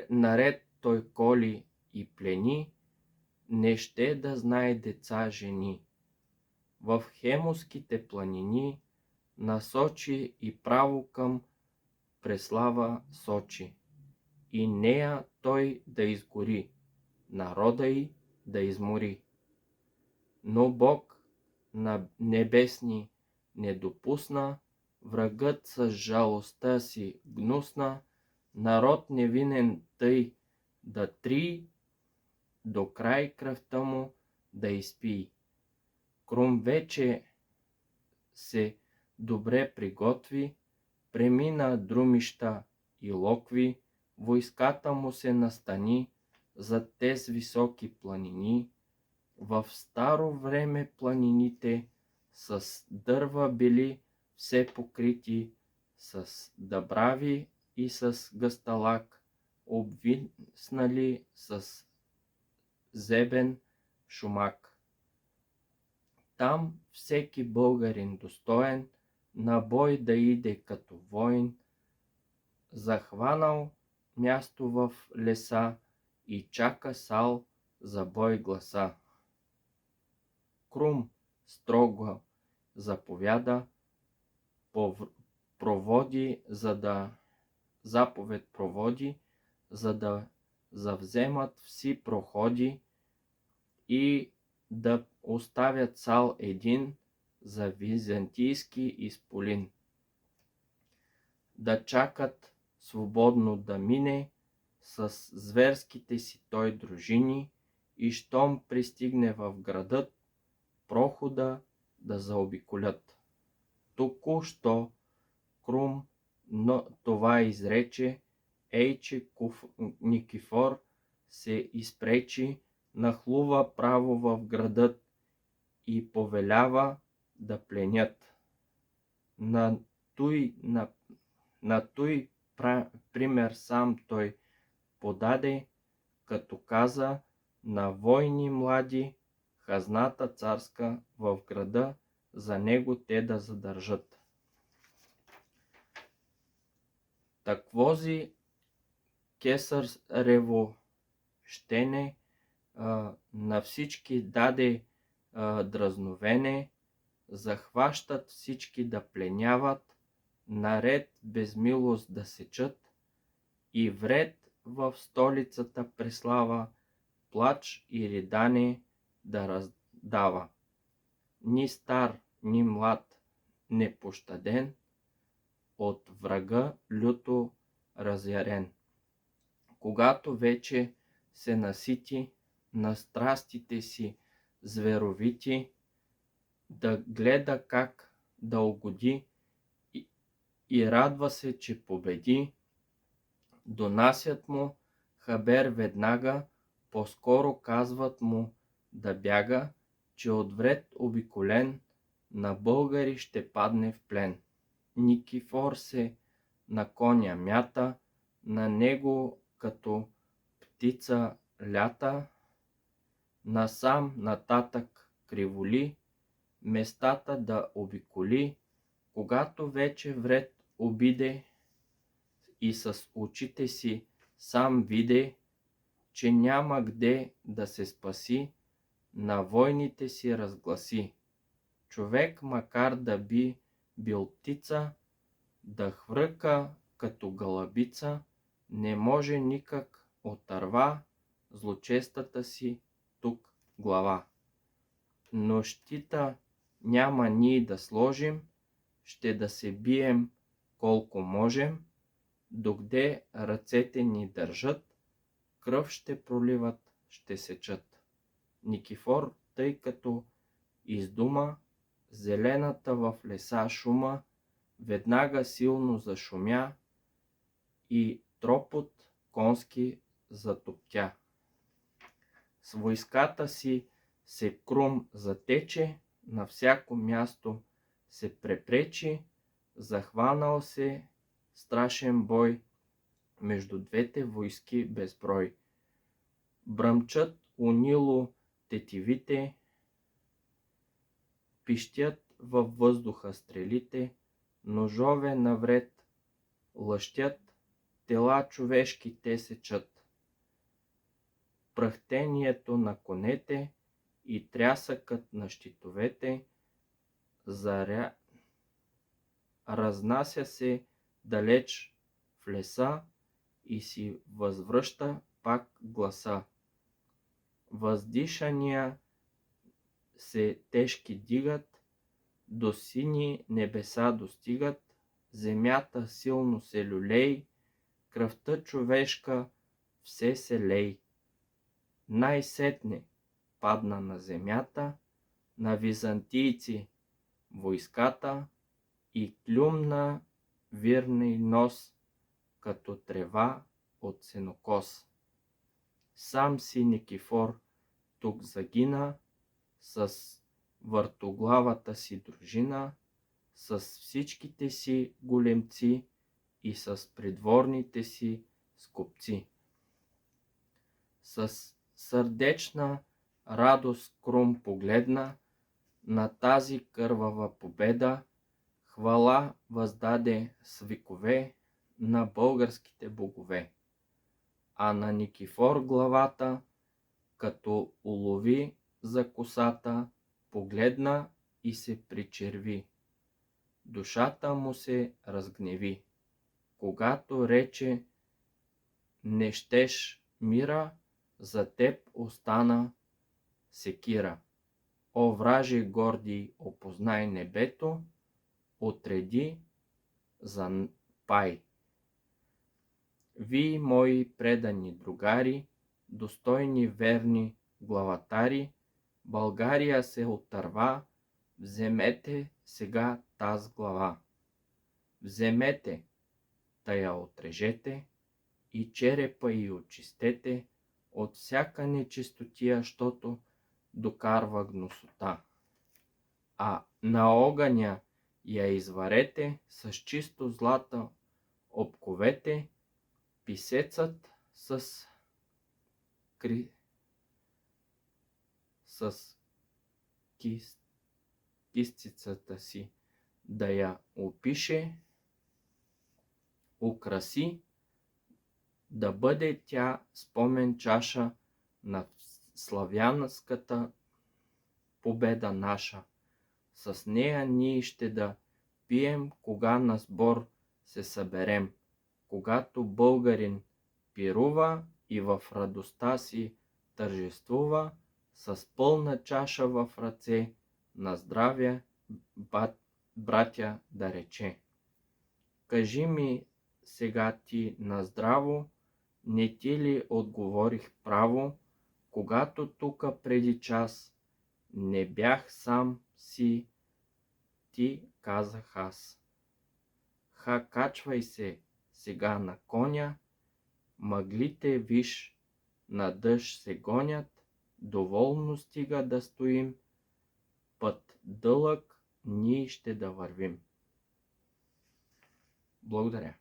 Наред той коли и плени, не ще да знае деца жени. В Хемуските планини насочи и право към Преслава сочи, и нея той да изгори, народа й да измори. Но Бог на небесни не допусна, врагът с жалостта си гнусна, народ невинен тъй да три, до край кръвта му да изпи. Крум вече се добре приготви, премина друмища и локви, войската му се настани за тез високи планини. В старо време планините с дърва били все покрити, с дъбрави и с гъсталак, обвиснали с зебен шумак. Там всеки българин достоен на бой да иде като воин, захванал място в леса и чака сал за бой гласа. Крум строго заповяда, заповед проводи, за да завземат вси проходи и да оставят сал един за византийски изполин. Да чакат свободно да мине с зверските си той дружини, и щом пристигне в градът, прохода да заобиколят. Току-що Крум това изрече, ейче Никифор се изпречи, нахлува право в градът и повелява да пленят. На той пример сам той подаде, като каза на войни млади хазната царска в града за него те да задържат. Таквози кесарево щене на всички даде дразновене, захващат всички да пленяват, наред без милост да сечат, и вред в столицата Преслава плач и ридане да раздава. Ни стар, ни млад, непощаден, от врага люто разярен. Когато вече се насити на страстите си зверовити, да гледа как да угоди и радва се, че победи, донасят му хабер веднага, по-скоро казват му да бяга, че от вред обиколен на българи ще падне в плен. Никифор се на коня мята, на него като птица лята, насам нататък криволи, местата да обиколи, когато вече вред обиде и с очите си сам виде, че няма где да се спаси, на войните си разгласи. Човек макар да би бил птица, да хвръка като гълъбица, не може никак отърва злочестата си тук глава. Но щита няма ние да сложим, ще да се бием колко можем, догде ръцете ни държат, кръв ще проливат, ще сечат. Никифор, тъй като издума, зелената в леса шума, веднага силно зашумя и тропот конски затоптя. С войската си се Крум затече, на всяко място се препречи, захванал се страшен бой между двете войски безброй. Бръмчат унило тетивите, пищят във въздуха стрелите, ножове навред лъщят, тела човешки те сечат. Пръхтението на конете и трясъкът на щитовете разнася се далеч в леса и си възвръща пак гласа. Въздишания се тежки дигат, до сини небеса достигат, земята силно се люлей, кръвта човешка все се лей. Най-сетне падна на земята, на византийци войската и клюмна вирний нос, като трева от сенокос. Сам си Никифор тук загина, с въртоглавата си дружина, с всичките си големци и с придворните си скупци. С сърдечна радост Крум погледна на тази кървава победа, хвала въздаде с викове на българските богове. А на Никифор главата, като улови за косата, погледна и се причерви. Душата му се разгневи. Когато рече: не щеш мира, за теб остана секира. О, враже горди, опознай небето, отреди за пай. Вие, мои предани другари, достойни верни главатари, България се отърва, вземете сега таз глава. Вземете, та я отрежете, и черепа й очистете от всяка нечистотия, щото докарва гносота. А на огъня я изварете, с чисто злато обковете, писецът с кистицата си да я опише, украси, да бъде тя спомен чаша на славянската победа наша. С нея ние ще да пием, кога на сбор се съберем, когато българин пирува и в радостта си тържествува, с пълна чаша в ръце, на здраве, братя, да рече. Кажи ми сега ти на здраво, не ти ли отговорих право, когато тука преди час не бях сам си, ти казах аз. Качвай се сега на коня, мъглите виж на дъжд се гонят, доволно стига да стоим, път дълъг ние ще да вървим. Благодаря.